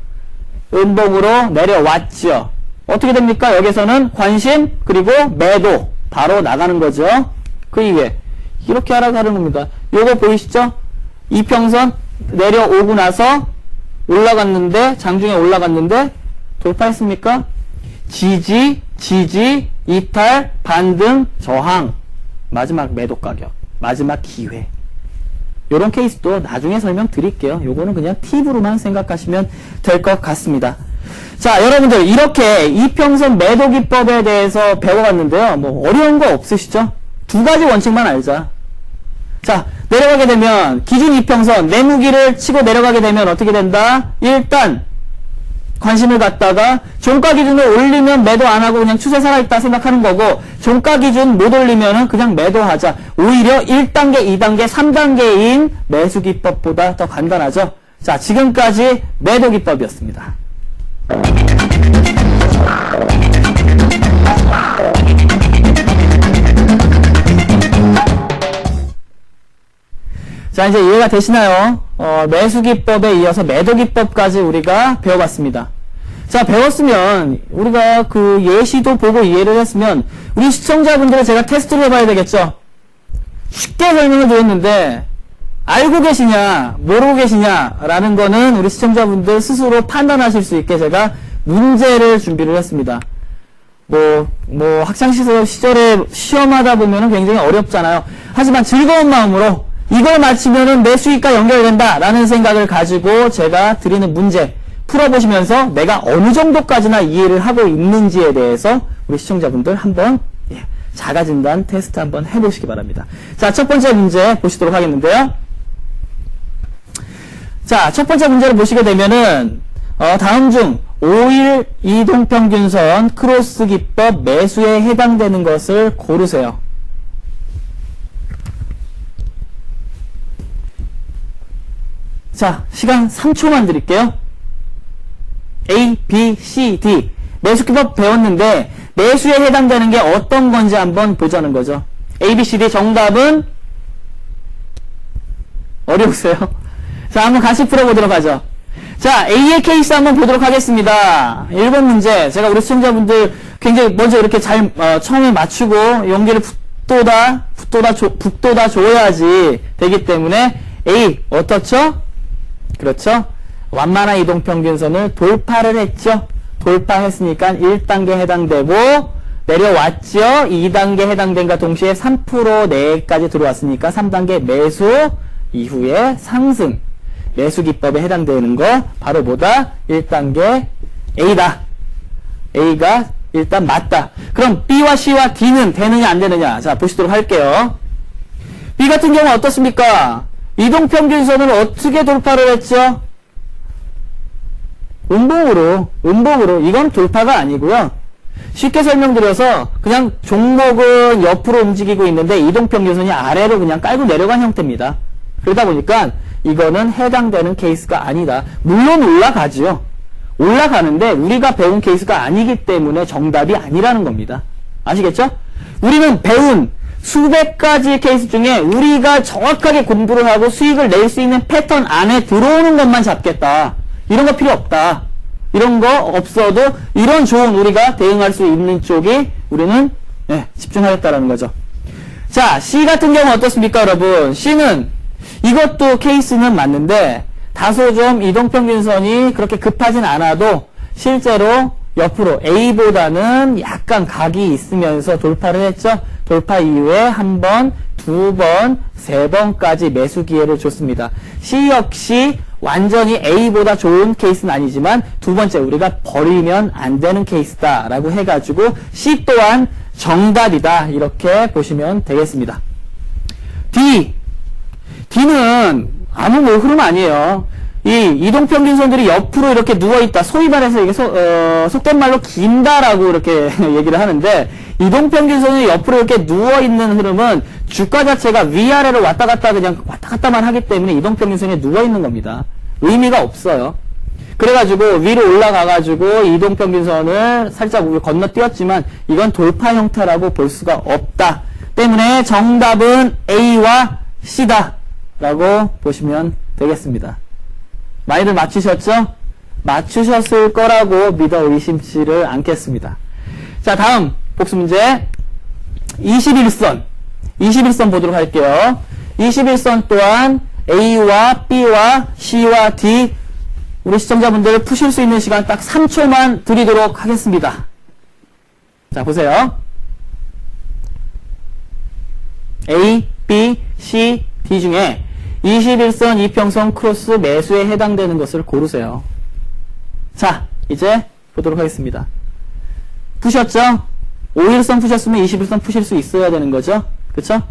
음봉으로 내려왔죠. 어떻게 됩니까? 여기서는 관심 그리고 매도 바로 나가는 거죠. 그 이후에 이렇게 하락하는 겁니다. 요거 보이시죠? 이평선 내려오고 나서 올라갔는데 장중에 올라갔는데 돌파했습니까? 지지, 이탈, 반등, 저항 마지막 매도 가격 마지막 기회 요런 케이스도 나중에 설명드릴게요. 요거는 그냥 팁으로만 생각하시면 될 것 같습니다. 자, 여러분들 이렇게 이평선 매도 기법에 대해서 배워봤는데요. 뭐 어려운 거 없으시죠? 두 가지 원칙만 알자. 자, 내려가게 되면 기준 이평선 내무기를 치고 내려가게 되면 어떻게 된다? 일단 관심을 갖다가 종가 기준을 올리면 매도 안 하고 그냥 추세 살아있다 생각하는 거고 종가 기준 못 올리면은 그냥 매도하자. 오히려 1단계, 2단계, 3단계인 매수 기법보다 더 간단하죠. 자, 지금까지 매도 기법이었습니다. 자, 이제 이해가 되시나요? 매수 기법에 이어서 매도 기법까지 우리가 배워봤습니다. 자, 배웠으면 우리가 그 예시도 보고 이해를 했으면 우리 시청자분들은 제가 테스트를 해봐야 되겠죠? 쉽게 설명을 드렸는데 알고 계시냐 모르고 계시냐라는 거는 우리 시청자분들 스스로 판단하실 수 있게 제가 문제를 준비를 했습니다. 뭐 학창시절에 시험하다 보면은 굉장히 어렵잖아요. 하지만 즐거운 마음으로 이걸 맞히면은 내 수익과 연결된다 라는 생각을 가지고 제가 드리는 문제 풀어보시면서 내가 어느 정도까지나 이해를 하고 있는지에 대해서 우리 시청자분들 한번 자가진단 테스트 한번 해보시기 바랍니다. 자, 첫 번째 문제 보시도록 하겠는데요. 자, 첫 번째 문제를 보시게 되면은 다음 중 5일 이동평균선 크로스 기법 매수에 해당되는 것을 고르세요. 자, 시간 3초만 드릴게요. A, B, C, D. 매수기법 배웠는데 매수에 해당되는 게 어떤 건지 한번 보자는 거죠. A, B, C, D 정답은 어려우세요? 자, 한번 같이 풀어보도록 하죠. 자, A의 케이스 한번 보도록 하겠습니다. 1번 문제. 제가 우리 시청자분들 굉장히 먼저 이렇게 잘 처음에 맞추고 연기를 북돋아 줘야지 되기 때문에 A 어떻죠? 그렇죠? 완만한 이동평균선을 돌파를 했죠. 돌파했으니까 1단계 해당되고 내려왔죠. 2단계 해당된과 동시에 3% 내까지 들어왔으니까 3단계 매수 이후에 상승. 매수 기법에 해당되는 거 바로 뭐다? 1단계 A다. A가 일단 맞다. 그럼 B와 C와 D는 되느냐 안 되느냐? 자, 보시도록 할게요. B 같은 경우는 어떻습니까? 이동평균선을 어떻게 돌파를 했죠? 음봉으로. 이건 돌파가 아니고요. 쉽게 설명드려서 그냥 종목은 옆으로 움직이고 있는데 이동평균선이 아래로 그냥 깔고 내려간 형태입니다. 그러다 보니까 이거는 해당되는 케이스가 아니다. 물론 올라가지요. 올라가는데 우리가 배운 케이스가 아니기 때문에 정답이 아니라는 겁니다. 아시겠죠? 우리는 배운 수백 가지 케이스 중에 우리가 정확하게 공부를 하고 수익을 낼 수 있는 패턴 안에 들어오는 것만 잡겠다. 이런 거 필요 없다. 이런 거 없어도 이런 좋은 우리가 대응할 수 있는 쪽이 우리는 집중하겠다라는 거죠. 자, C 같은 경우 어떻습니까, 여러분? C는 이것도 케이스는 맞는데 다소 좀 이동평균선이 그렇게 급하진 않아도 실제로 옆으로 A보다는 약간 각이 있으면서 돌파를 했죠. 돌파 이후에 한 번, 두 번, 세 번까지 매수 기회를 줬습니다. C 역시 완전히 A보다 좋은 케이스는 아니지만 두 번째 우리가 버리면 안 되는 케이스다라고 해가지고 C 또한 정답이다 이렇게 보시면 되겠습니다. D는 아무 뭐 흐름 아니에요. 이 이동평균선들이 옆으로 이렇게 누워있다. 소위 말해서 이게 속된 말로 긴다라고 이렇게 얘기를 하는데 이동평균선이 옆으로 이렇게 누워있는 흐름은 주가 자체가 위아래로 왔다 갔다 그냥 왔다 갔다만 하기 때문에 이동평균선에 누워있는 겁니다. 의미가 없어요. 그래가지고 위로 올라가가지고 이동평균선을 살짝 건너뛰었지만 이건 돌파 형태라고 볼 수가 없다. 때문에 정답은 A와 C다 라고 보시면 되겠습니다. 많이들 맞추셨죠? 맞추셨을 거라고 믿어 의심치를 않겠습니다. 자, 다음 복수문제 21선 보도록 할게요. 21선 또한 A와 B와 C와 D 우리 시청자분들 푸실 수 있는 시간 딱 3초만 드리도록 하겠습니다. 자, 보세요. A, B, C, D 중에 21선 이평선 크로스 매수에 해당되는 것을 고르세요. 자, 이제 보도록 하겠습니다. 푸셨죠? 5일선 푸셨으면 21선 푸실 수 있어야 되는 거죠? 그쵸?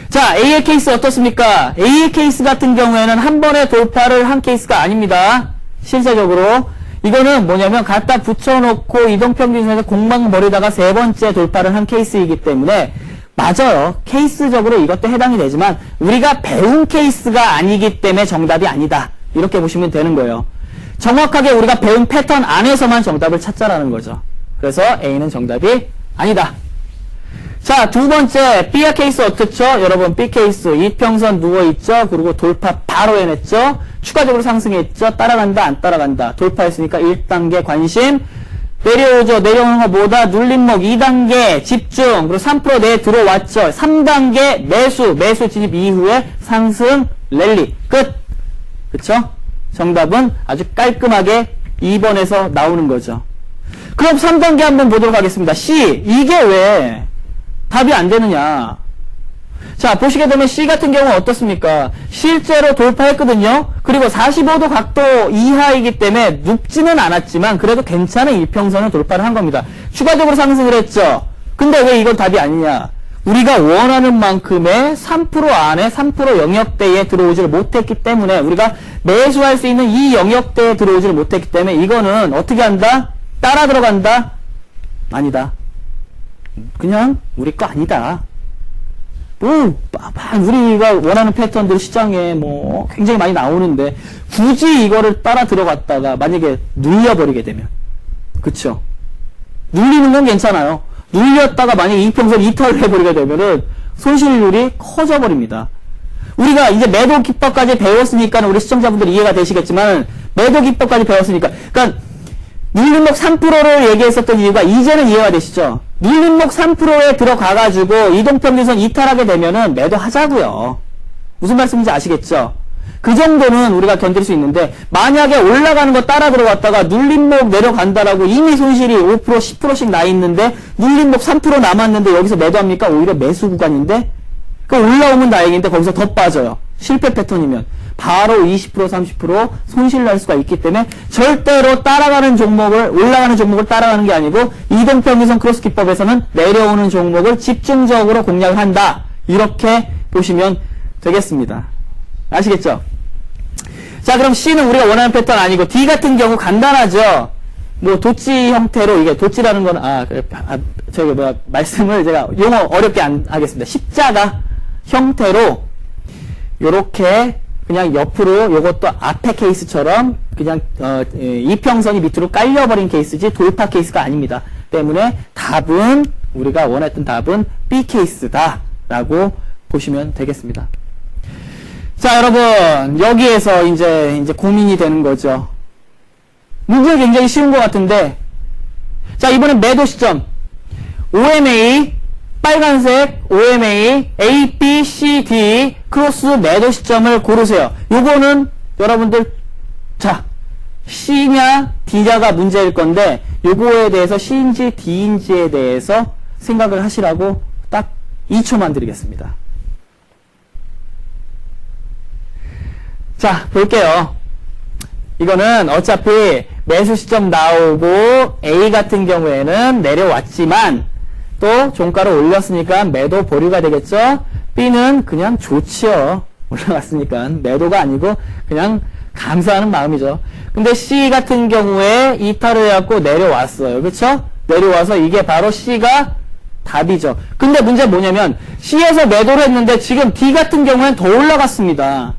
자, A의 케이스 어떻습니까? A의 케이스 같은 경우에는 한 번에 돌파를 한 케이스가 아닙니다. 실제적으로. 이거는 뭐냐면 갖다 붙여놓고 이동평균선에서 공방 벌이다가 세 번째 돌파를 한 케이스이기 때문에 맞아요. 케이스적으로 이것도 해당이 되지만 우리가 배운 케이스가 아니기 때문에 정답이 아니다. 이렇게 보시면 되는 거예요. 정확하게 우리가 배운 패턴 안에서만 정답을 찾자라는 거죠. 그래서 A는 정답이 아니다. 자, 두 번째 B의 케이스 어떻죠? 여러분 B 케이스 이평선 누워있죠? 그리고 돌파 바로 해냈죠? 추가적으로 상승했죠? 따라간다 안 따라간다. 돌파했으니까 1단계 관심. 내려오죠. 내려오는 거 뭐다? 눌림목 2단계 집중. 그리고 3% 내에 들어왔죠. 3단계 매수 진입 이후에 상승 랠리 끝. 그쵸? 정답은 아주 깔끔하게 2번에서 나오는 거죠. 그럼 3단계 한번 보도록 하겠습니다. C. 이게 왜 답이 안 되느냐? 자, 보시게 되면 C 같은 경우는 어떻습니까? 실제로 돌파했거든요. 그리고 45도 각도 이하이기 때문에 눕지는 않았지만 그래도 괜찮은 이평선을 돌파를 한 겁니다. 추가적으로 상승을 했죠. 근데 왜 이건 답이 아니냐? 우리가 원하는 만큼의 3% 안에 3% 영역대에 들어오지를 못했기 때문에 우리가 매수할 수 있는 이 영역대에 들어오지를 못했기 때문에 이거는 어떻게 한다? 따라 들어간다? 아니다. 그냥 우리 거 아니다. 우리가 원하는 패턴들 시장에 뭐 굉장히 많이 나오는데 굳이 이거를 따라 들어갔다가 만약에 눌려버리게 되면 그쵸? 눌리는 건 괜찮아요. 눌렸다가 만약에 이평선 이탈을 해버리게 되면은 손실률이 커져버립니다. 우리가 이제 매도 기법까지 배웠으니까 우리 시청자분들이 이해가 되시겠지만 매도 기법까지 배웠으니까 그러니까 눌림목 3%를 얘기했었던 이유가 이제는 이해가 되시죠? 눌림목 3%에 들어가가지고 이동평균선 이탈하게 되면은 매도하자고요. 무슨 말씀인지 아시겠죠? 그 정도는 우리가 견딜 수 있는데 만약에 올라가는 거 따라 들어갔다가 눌림목 내려간다라고 이미 손실이 5% 10%씩 나 있는데 눌림목 3% 남았는데 여기서 매도합니까? 오히려 매수 구간인데 그 올라오면 다행인데 거기서 더 빠져요. 실패 패턴이면 바로 20% 30% 손실 날 수가 있기 때문에 절대로 따라가는 종목을 올라가는 종목을 따라가는 게 아니고 이동평균선 크로스 기법에서는 내려오는 종목을 집중적으로 공략을 한다. 이렇게 보시면 되겠습니다. 아시겠죠? 자, 그럼 C는 우리가 원하는 패턴 아니고 D 같은 경우 간단하죠. 뭐 도치 형태로 이게 도치라는 건 말씀을 제가 용어 어렵게 안 하겠습니다. 십자가 형태로 요렇게 그냥 옆으로 요것도 앞에 케이스처럼 그냥 이평선이 밑으로 깔려버린 케이스지 돌파 케이스가 아닙니다. 때문에 답은 우리가 원했던 답은 B 케이스다 라고 보시면 되겠습니다. 자, 여러분 여기에서 이제 고민이 되는 거죠. 문제가 굉장히 쉬운 것 같은데, 자, 이번엔 매도 시점 OMA 빨간색 OMA A, B, C, D 크로스 매도 시점을 고르세요. 요거는 여러분들 자 C냐 D냐가 문제일 건데 요거에 대해서 C인지 D인지에 대해서 생각을 하시라고 딱 2초만 드리겠습니다. 자, 볼게요. 이거는 어차피 매수 시점 나오고 A 같은 경우에는 내려왔지만 또 종가를 올렸으니까 매도 보류가 되겠죠. B는 그냥 좋지요. 올라갔으니까 매도가 아니고 그냥 감사하는 마음이죠. 근데 C 같은 경우에 이탈을 해갖고 내려왔어요. 그쵸? 내려와서 이게 바로 C가 답이죠. 근데 문제는 뭐냐면 C에서 매도를 했는데 지금 D 같은 경우에는 더 올라갔습니다.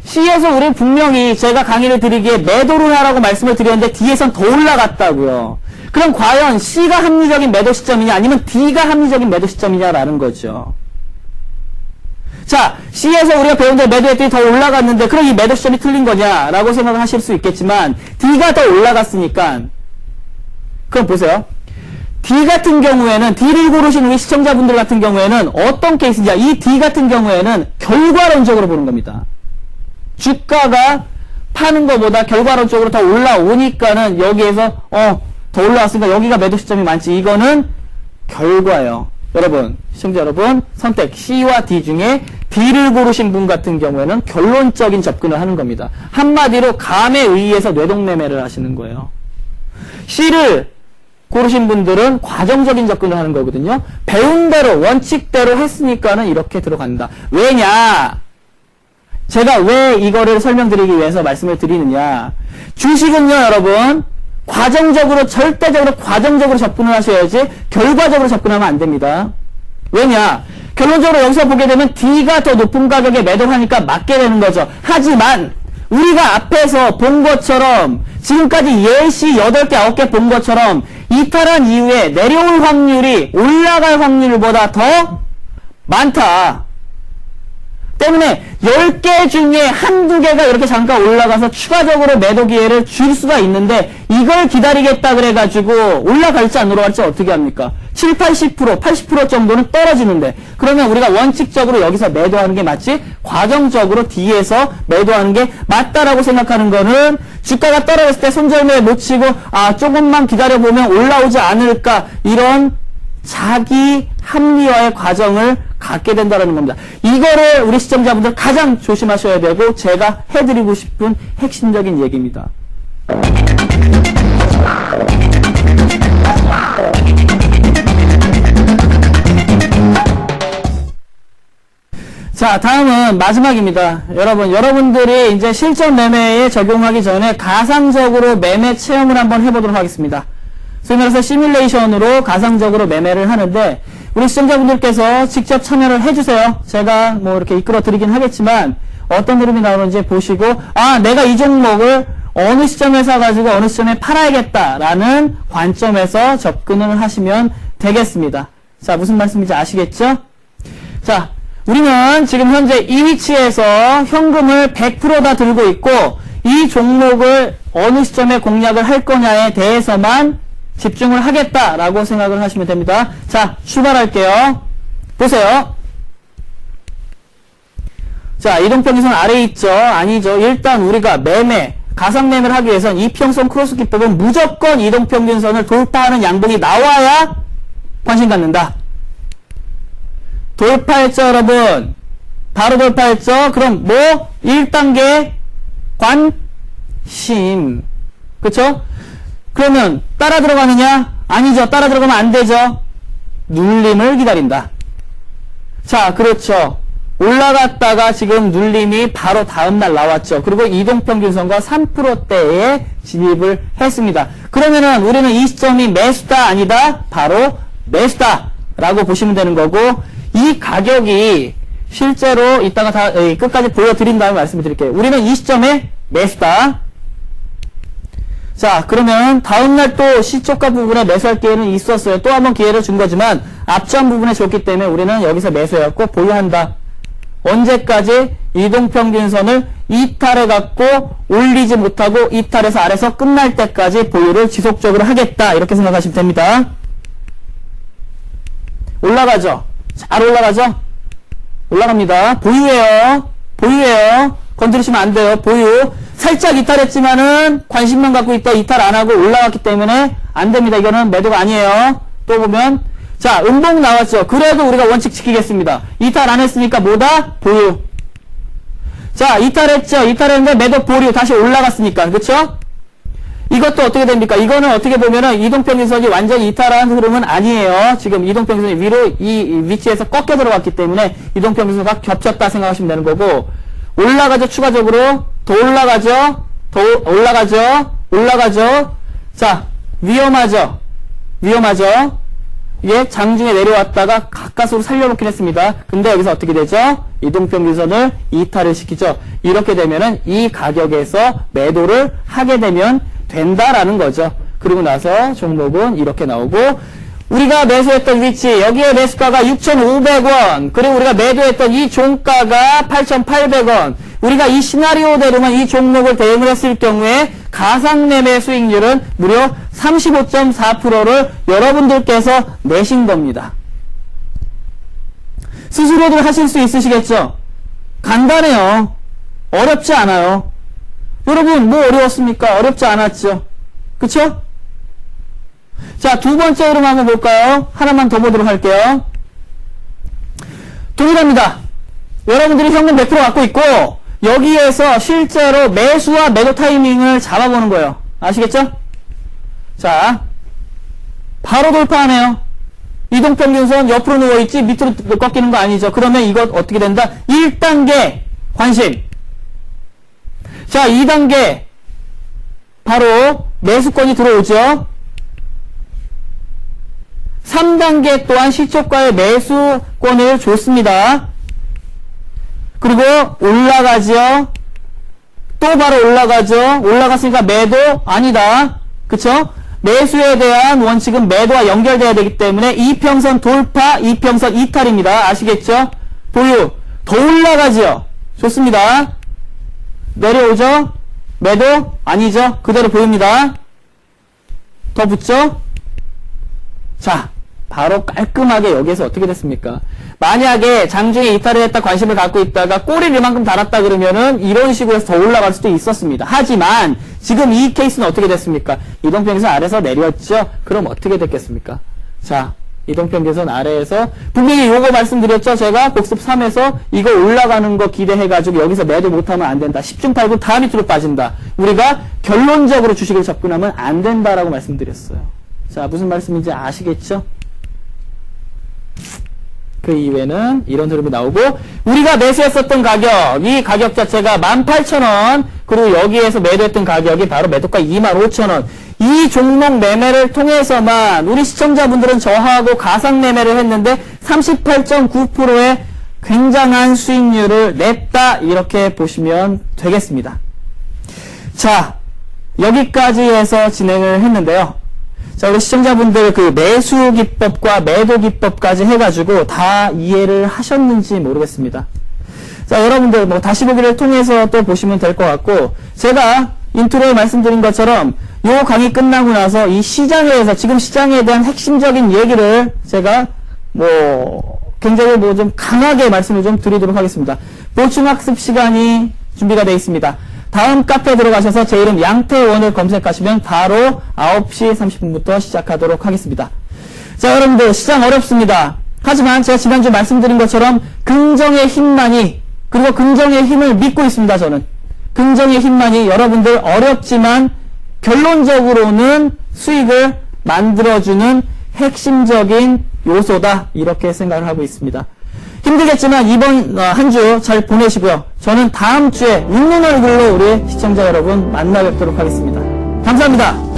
C에서 우리 분명히 제가 강의를 드리기에 매도를 하라고 말씀을 드렸는데 D에선 더 올라갔다고요. 그럼 과연 C가 합리적인 매도 시점이냐 아니면 D가 합리적인 매도 시점이냐라는 거죠. 자, C에서 우리가 배운 대로 매도했더니 더 올라갔는데 그럼 이 매도 시점이 틀린 거냐라고 생각을 하실 수 있겠지만 D가 더 올라갔으니까 그럼 보세요. D 같은 경우에는 D를 고르신 우리 시청자분들 같은 경우에는 어떤 케이스냐, 이 D 같은 경우에는 결과론적으로 보는 겁니다. 주가가 파는 것보다 결과론적으로 더 올라오니까는 여기에서 더 올라왔으니까 여기가 매도 시점이 많지. 이거는 결과예요. 여러분, 시청자 여러분, 선택 C와 D 중에 D를 고르신 분 같은 경우에는 결론적인 접근을 하는 겁니다. 한마디로 감에 의해서 뇌동매매를 하시는 거예요. C를 고르신 분들은 과정적인 접근을 하는 거거든요. 배운 대로, 원칙대로 했으니까는 이렇게 들어간다. 왜냐? 제가 왜 이거를 설명드리기 위해서 말씀을 드리느냐. 주식은요, 여러분, 과정적으로, 절대적으로 과정적으로 접근을 하셔야지 결과적으로 접근하면 안 됩니다. 왜냐? 결론적으로 여기서 보게 되면 D가 더 높은 가격에 매도를 하니까 맞게 되는 거죠. 하지만 우리가 앞에서 본 것처럼 지금까지 예시 8개, 9개 본 것처럼 이탈한 이후에 내려올 확률이 올라갈 확률보다 더 많다. 때문에 10개 중에 한두 개가 이렇게 잠깐 올라가서 추가적으로 매도 기회를 줄 수가 있는데 이걸 기다리겠다 그래가지고 올라갈지 안 올라갈지 어떻게 합니까? 7, 80%, 80% 정도는 떨어지는데 그러면 우리가 원칙적으로 여기서 매도하는 게 맞지? 과정적으로 D에서 매도하는 게 맞다라고 생각하는 거는 주가가 떨어졌을 때 손절매 못 치고 조금만 기다려보면 올라오지 않을까 이런 자기 합리화의 과정을 갖게 된다는 겁니다. 이거를 우리 시청자분들 가장 조심하셔야 되고 제가 해드리고 싶은 핵심적인 얘기입니다. 자, 다음은 마지막입니다. 여러분들이 이제 실전 매매에 적용하기 전에 가상적으로 매매 체험을 한번 해보도록 하겠습니다. 소위 말해서 시뮬레이션으로 가상적으로 매매를 하는데 우리 시청자분들께서 직접 참여를 해주세요. 제가 뭐 이렇게 이끌어 드리긴 하겠지만 어떤 흐름이 나오는지 보시고 내가 이 종목을 어느 시점에 사가지고 어느 시점에 팔아야겠다라는 관점에서 접근을 하시면 되겠습니다. 자, 무슨 말씀인지 아시겠죠? 자, 우리는 지금 현재 이 위치에서 현금을 100% 다 들고 있고 이 종목을 어느 시점에 공략을 할 거냐에 대해서만 집중을 하겠다라고 생각을 하시면 됩니다. 자, 출발할게요. 보세요. 자, 이동평균선 아래에 있죠? 아니죠. 일단 우리가 가상 매매를 하기 위해선 이평선 크로스 기법은 무조건 이동평균선을 돌파하는 양봉이 나와야 관심 갖는다. 돌파했죠, 여러분? 바로 돌파했죠? 그럼 1단계 관심. 그쵸? 그러면 따라 들어가느냐? 아니죠. 따라 들어가면 안 되죠. 눌림을 기다린다. 자, 그렇죠. 올라갔다가 지금 눌림이 바로 다음날 나왔죠. 그리고 이동평균선과 3%대에 진입을 했습니다. 그러면은 우리는 이 시점이 매수다 아니다? 바로 매수다 라고 보시면 되는 거고 이 가격이 실제로 이따가 다 끝까지 보여드린 다음에 말씀을 드릴게요. 우리는 이 시점에 매수다. 자, 그러면 다음날 또 시초가 부분에 매수할 기회는 있었어요. 또 한 번 기회를 준 거지만 앞전 부분에 줬기 때문에 우리는 여기서 매수해갖고 보유한다. 언제까지? 이동평균선을 이탈해갖고 올리지 못하고 이탈해서 아래서 끝날 때까지 보유를 지속적으로 하겠다. 이렇게 생각하시면 됩니다. 올라가죠? 잘 올라가죠? 올라갑니다. 보유해요. 보유해요. 건드리시면 안 돼요. 보유. 살짝 이탈했지만은 관심만 갖고 있다. 이탈 안 하고 올라갔기 때문에 안 됩니다. 이거는 매도가 아니에요. 또 보면 자, 음봉 나왔죠. 그래도 우리가 원칙 지키겠습니다. 이탈 안 했으니까 뭐다? 보유. 자, 이탈했죠. 이탈했는데 매도 보류. 다시 올라갔으니까. 그쵸? 이것도 어떻게 됩니까? 이거는 어떻게 보면은 이동평균선이 완전히 이탈한 흐름은 아니에요. 지금 이동평균선이 위로 이 위치에서 꺾여 들어갔기 때문에 이동평균선과 겹쳤다 생각하시면 되는 거고, 올라가죠. 추가적으로 더 올라가죠. 더 올라가죠. 올라가죠. 자, 위험하죠. 위험하죠. 이게 장중에 내려왔다가 가까스로 살려놓긴 했습니다. 근데 여기서 어떻게 되죠? 이동평균선을 이탈을 시키죠. 이렇게 되면은 이 가격에서 매도를 하게 되면 된다라는 거죠. 그리고 나서 종목은 이렇게 나오고, 우리가 매수했던 위치, 여기에 매수가가 6,500원, 그리고 우리가 매도했던 이 종가가 8,800원, 우리가 이 시나리오대로만 이 종목을 대응을 했을 경우에 가상매매 수익률은 무려 35.4%를 여러분들께서 내신 겁니다. 스스로들 하실 수 있으시겠죠? 간단해요. 어렵지 않아요. 여러분, 뭐 어려웠습니까? 어렵지 않았죠? 그쵸? 자, 두 번째 흐름 한번 볼까요? 하나만 더 보도록 할게요. 동일합니다. 여러분들이 현금 100% 갖고 있고, 여기에서 실제로 매수와 매도 타이밍을 잡아보는 거예요. 아시겠죠? 자, 바로 돌파하네요. 이동평균선 옆으로 누워있지 밑으로 꺾이는 거 아니죠. 그러면 이것 어떻게 된다? 1단계 관심. 자, 2단계 바로 매수권이 들어오죠. 3단계 또한 시초가의 매수권을 줬습니다. 그리고 올라가죠. 또 바로 올라가죠. 올라갔으니까 매도 아니다. 그쵸? 매수에 대한 원칙은 매도와 연결돼야 되기 때문에 이평선 돌파, 이평선 이탈입니다. 아시겠죠? 보유. 더 올라가죠. 좋습니다. 내려오죠? 매도 아니죠? 그대로 보입니다. 더 붙죠? 자, 바로 깔끔하게 여기에서 어떻게 됐습니까? 만약에 장중에 이탈을 했다 관심을 갖고 있다가 꼬리를 이만큼 달았다 그러면은 이런 식으로 해서 더 올라갈 수도 있었습니다. 하지만 지금 이 케이스는 어떻게 됐습니까? 이동평균선 아래에서 내렸죠? 그럼 어떻게 됐겠습니까? 자, 이동평균선 아래에서 분명히 요거 말씀드렸죠? 제가 복습 3에서 이거 올라가는 거 기대해가지고 여기서 매도 못하면 안 된다. 10중 8구 다 밑으로 빠진다. 우리가 결론적으로 주식을 접근하면 안 된다라고 말씀드렸어요. 자, 무슨 말씀인지 아시겠죠? 그 이후에는 이런 흐름이 나오고, 우리가 매수했었던 가격, 이 가격 자체가 18,000원, 그리고 여기에서 매도했던 가격이 바로 매도가 25,000원. 이 종목 매매를 통해서만 우리 시청자분들은 저하고 가상 매매를 했는데 38.9%의 굉장한 수익률을 냈다. 이렇게 보시면 되겠습니다. 자, 여기까지 해서 진행을 했는데요. 자, 우리 시청자분들 그 매수 기법과 매도 기법까지 해가지고 다 이해를 하셨는지 모르겠습니다. 자, 여러분들 뭐 다시 보기를 통해서 또 보시면 될 것 같고, 제가 인트로에 말씀드린 것처럼 요 강의 끝나고 나서 이 시장에 대해서 지금 시장에 대한 핵심적인 얘기를 제가 뭐 굉장히 뭐 좀 강하게 말씀을 좀 드리도록 하겠습니다. 보충학습 시간이 준비가 되어 있습니다. 다음 카페 들어가셔서 제 이름 양태원을 검색하시면 바로 9시 30분부터 시작하도록 하겠습니다. 자, 여러분들 시장 어렵습니다. 하지만 제가 지난주 말씀드린 것처럼 긍정의 힘만이, 그리고 긍정의 힘을 믿고 있습니다. 저는 긍정의 힘만이 여러분들 어렵지만 결론적으로는 수익을 만들어주는 핵심적인 요소다, 이렇게 생각을 하고 있습니다. 힘들겠지만 이번 한 주 잘 보내시고요. 저는 다음 주에 웃는 얼굴로 우리 시청자 여러분 만나 뵙도록 하겠습니다. 감사합니다.